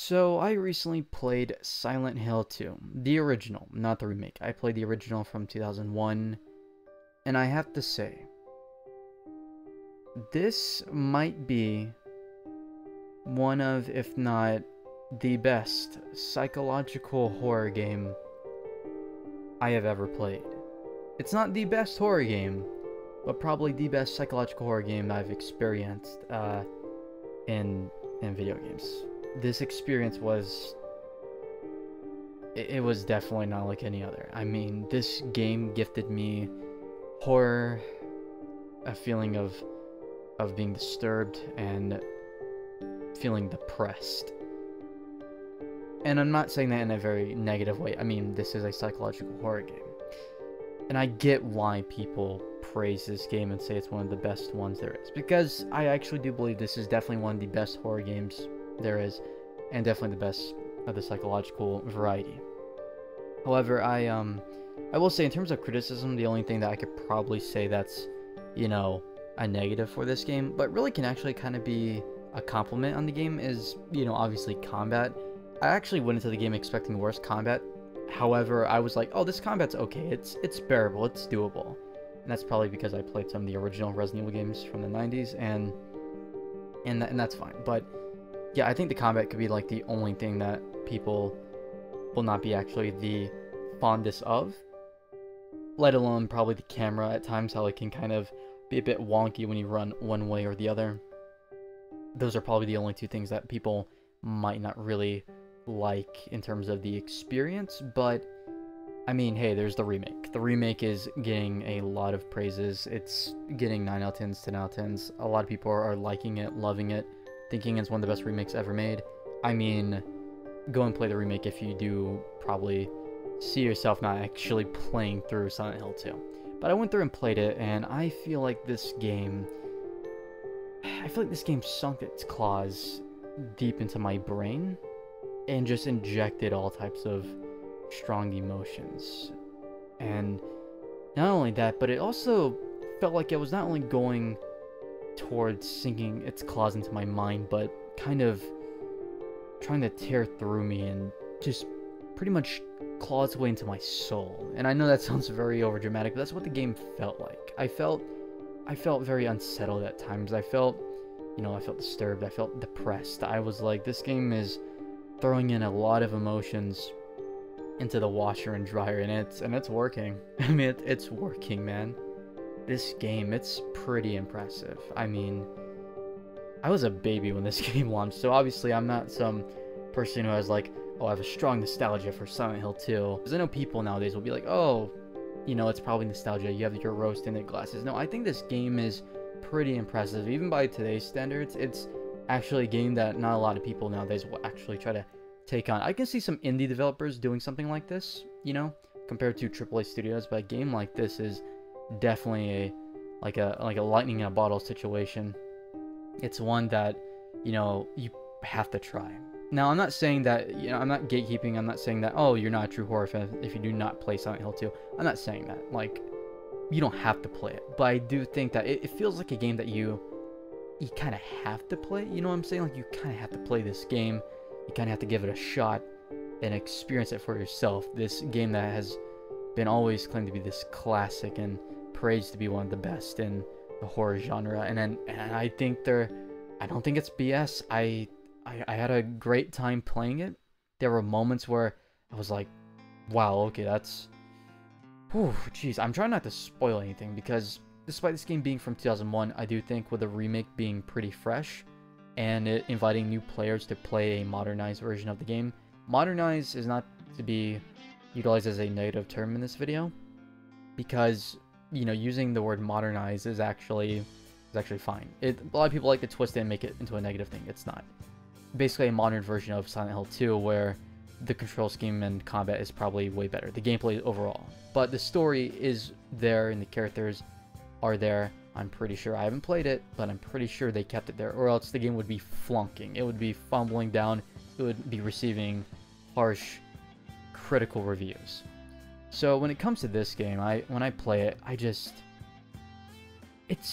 So I recently played Silent Hill 2, the original, not the remake. I played the original from 2001, and I have to say, this might be one of, if not the best psychological horror game I have ever played. It's not the best horror game, but probably the best psychological horror game I've experienced in video games. This experience was it was definitely not like any other. I mean, this game gifted me horror, a feeling of being disturbed and feeling depressed. And I'm not saying that in a very negative way. I mean, this is a psychological horror game. And I get why people praise this game and say it's one of the best ones there is, because I actually do believe this is definitely one of the best horror games there is, and definitely the best of the psychological variety. However, I will say, in terms of criticism, the only thing that I could probably say that's, a negative for this game, but really can actually kind of be a compliment on the game is, obviously combat. I actually went into the game expecting worse combat. However, I was like, oh, this combat's okay. It's bearable. It's doable. And that's probably because I played some of the original Resident Evil games from the 90s, and that's fine. But yeah, I think the combat could be like the only thing that people will not be actually the fondest of, let alone probably the camera at times, how it can kind of be a bit wonky when you run one way or the other. Those are probably the only two things that people might not really like in terms of the experience. But I mean, hey, there's the remake. The remake is getting a lot of praises. It's getting 9 out of 10s, 10 out of 10s. A lot of people are liking it, loving it, thinking it's one of the best remakes ever made. I mean, go and play the remake if you do probably see yourself not actually playing through Silent Hill 2. But I went through and played it, and I feel like this game sunk its claws deep into my brain and just injected all types of strong emotions. And not only that, but it also felt like it was not only going towards sinking its claws into my mind, but kind of trying to tear through me and just pretty much claw its way into my soul. And I know that sounds very overdramatic, but that's what the game felt like. I felt very unsettled at times. I felt disturbed. I felt depressed. I was like, this game is throwing in a lot of emotions into the washer and dryer, and it's working. I mean, it's working, man. This game, it's pretty impressive. I mean, I was a baby when this game launched, so obviously I'm not some person who has like, oh, I have a strong nostalgia for Silent Hill 2. Because I know people nowadays will be like, oh, it's probably nostalgia. You have your rose-tinted glasses. No, I think this game is pretty impressive. Even by today's standards, it's actually a game that not a lot of people nowadays will actually try to take on. I can see some indie developers doing something like this, compared to AAA studios, but a game like this is definitely a lightning in a bottle situation. It's one that, you have to try. Now, I'm not saying that, I'm not gatekeeping. I'm not saying that, oh, you're not a true horror fan if you do not play Silent Hill 2. I'm not saying that. Like, you don't have to play it. But I do think that it feels like a game that you kind of have to play. You know what I'm saying? Like, you kind of have to play this game. You kind of have to give it a shot and experience it for yourself. This game that has been always claimed to be this classic and praised to be one of the best in the horror genre. And I think I don't think it's BS. I had a great time playing it. There were moments where I was like, wow, okay, that's... Whew, jeez, I'm trying not to spoil anything, because despite this game being from 2001, I do think with the remake being pretty fresh, and it inviting new players to play a modernized version of the game. Modernized is not to be utilized as a negative term in this video, because, using the word modernize is actually fine. A lot of people like to twist it and make it into a negative thing. It's not. Basically a modern version of Silent Hill 2, where the control scheme and combat is probably way better. The gameplay overall. But the story is there and the characters are there. I'm pretty sure. I haven't played it, but I'm pretty sure they kept it there, or else the game would be flunking. It would be fumbling down. It would be receiving harsh, critical reviews. So when it comes to this game, when I play it, it's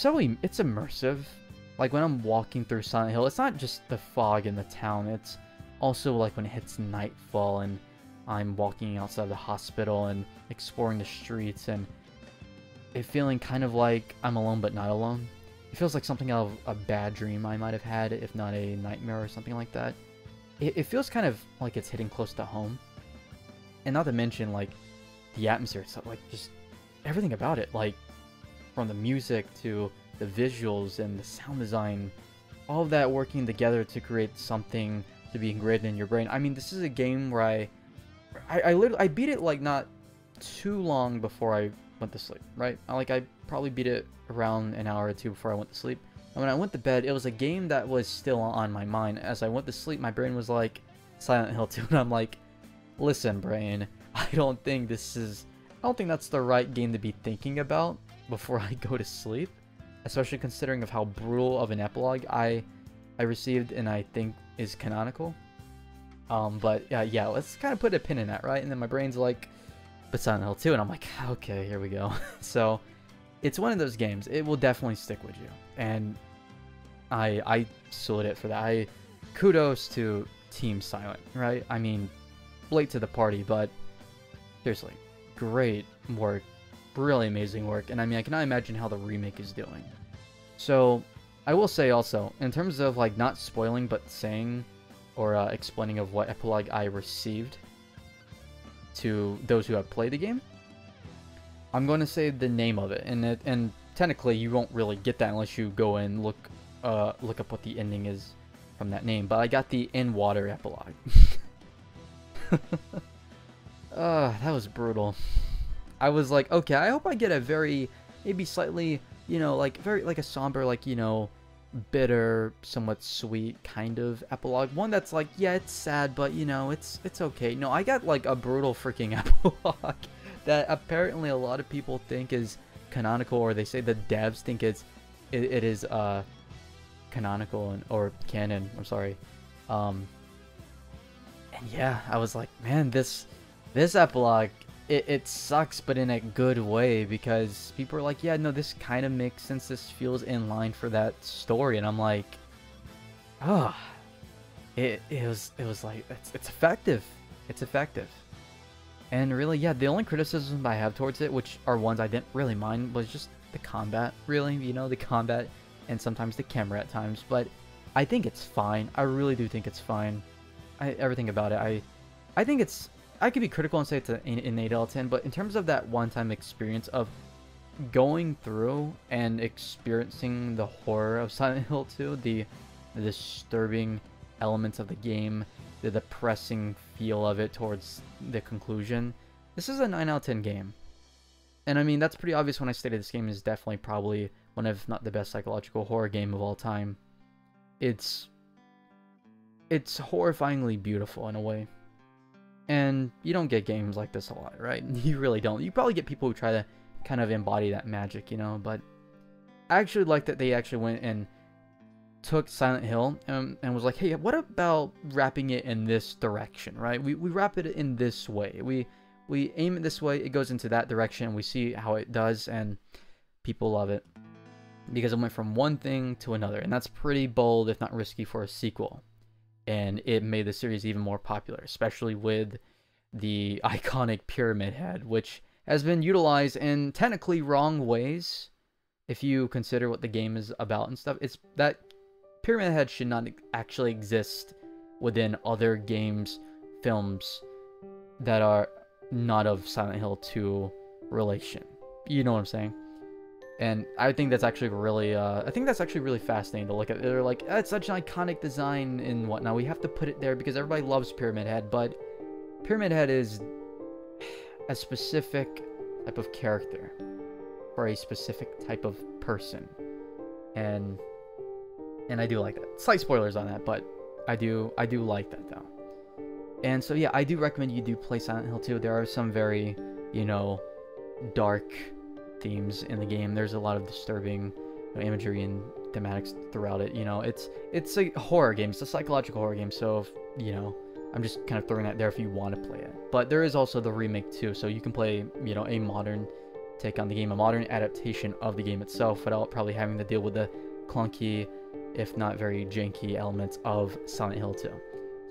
immersive. Like when I'm walking through Silent Hill, it's not just the fog in the town. It's also like when it hits nightfall and I'm walking outside the hospital and exploring the streets and it feeling kind of like I'm alone but not alone. It feels like something out of a bad dream I might have had, if not a nightmare or something like that. It feels kind of like it's hitting close to home. And not to mention, like, the atmosphere itself, like, just everything about it. Like, from the music to the visuals and the sound design, all of that working together to create something to be engraved in your brain. I mean, this is a game where I beat it, like, not too long before I went to sleep, right? I probably beat it around an hour or two before I went to sleep. And when I went to bed, it was a game that was still on my mind. As I went to sleep, my brain was like, Silent Hill 2, and I'm like, listen, brain, I don't think that's the right game to be thinking about before I go to sleep. Especially considering of how brutal of an epilogue I received and I think is canonical. But yeah, let's kind of put a pin in that, right? And then my brain's like, but Silent Hill 2, and I'm like, okay, here we go. So, it's one of those games. It will definitely stick with you, and I salute it for that. Kudos to Team Silent, right? I mean, late to the party, but seriously, great work, really amazing work, and I mean, I cannot imagine how the remake is doing. So, I will say also, in terms of like not spoiling, but saying or explaining of what epilogue I received to those who have played the game, I'm going to say the name of it, and technically you won't really get that unless you go and look up what the ending is from that name. But I got the In Water epilogue. That was brutal. I was like, okay, I hope I get a very, maybe slightly, you know, like very like a somber, like, you know, bitter, somewhat sweet kind of epilogue. One that's like, yeah, it's sad, but you know, it's okay. No, I got like a brutal freaking epilogue that apparently a lot of people think is canonical, or they say the devs think it is canonical or canon. I'm sorry. And yeah, I was like, man, this epilogue, it sucks, but in a good way, because people are like, yeah, no, this kind of makes sense. This feels in line for that story, and I'm like, oh, it was like it's effective. It's effective. And really, yeah, the only criticisms I have towards it, which are ones I didn't really mind, was just the combat, really, you know, the combat and sometimes the camera at times. But I think it's fine. I really do think it's fine. Everything about it, I think it's, I could be critical and say it's an 8 out of 10, but in terms of that one-time experience of going through and experiencing the horror of Silent Hill 2, the disturbing elements of the game, the depressing feel of it towards the conclusion, this is a 9 out of 10 game. And I mean, that's pretty obvious when I stated this game is definitely probably one of, if not the best psychological horror game of all time. It's horrifyingly beautiful in a way. And you don't get games like this a lot, right? You really don't. You probably get people who try to kind of embody that magic, you know? But I actually like that they actually went and took Silent Hill and was like, hey, what about wrapping it in this direction, right? We wrap it in this way. We aim it this way, it goes into that direction, we see how it does, and people love it. Because it went from one thing to another, and that's pretty bold, if not risky, for a sequel. And it made the series even more popular, especially with the iconic Pyramid Head, which has been utilized in technically wrong ways, if you consider what the game is about and stuff. It's that Pyramid Head should not actually exist within other games, films that are not of Silent Hill 2 relation. You know what I'm saying? And I think that's actually really, really fascinating to look at. They're like, it's such an iconic design and whatnot. We have to put it there because everybody loves Pyramid Head, but Pyramid Head is a specific type of character for a specific type of person, and I do like that. Slight spoilers on that, but I do like that though. And so yeah, I do recommend you do play Silent Hill 2. There are some very, you know, dark themes in the game. There's a lot of disturbing, you know, imagery and thematics throughout it. You know, it's a horror game. It's a psychological horror game. So, if, you know, I'm just kind of throwing that there if you want to play it. But there is also the remake too, so you can play, you know, a modern take on the game, a modern adaptation of the game itself, without probably having to deal with the clunky, if not very janky, elements of Silent Hill 2.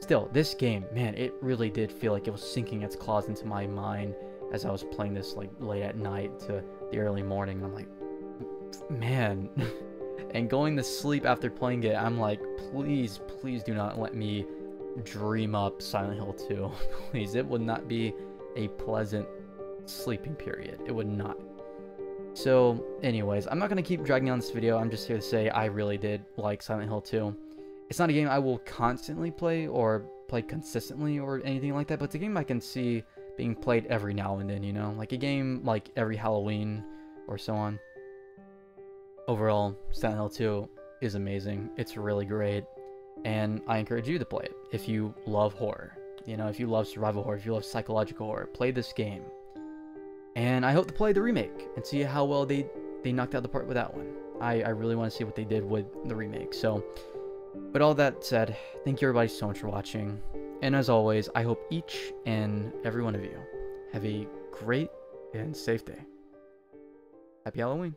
still, this game, man, it really did feel like it was sinking its claws into my mind as I was playing this like late at night to the early morning. I'm like, man. And going to sleep after playing it, I'm like, please, please do not let me dream up Silent Hill 2. Please, it would not be a pleasant sleeping period. It would not. So, anyways, I'm not going to keep dragging on this video. I'm just here to say I really did like Silent Hill 2. It's not a game I will constantly play or play consistently or anything like that, but it's a game I can see being played every now and then, you know? Like a game like every Halloween or so on. Overall, Silent Hill 2 is amazing. It's really great, and I encourage you to play it. If you love horror, you know, if you love survival horror, if you love psychological horror, play this game. And I hope to play the remake and see how well they knocked out the park with that one. I really want to see what they did with the remake. So, but all that said, thank you everybody so much for watching. And as always, I hope each and every one of you have a great and safe day. Happy Halloween.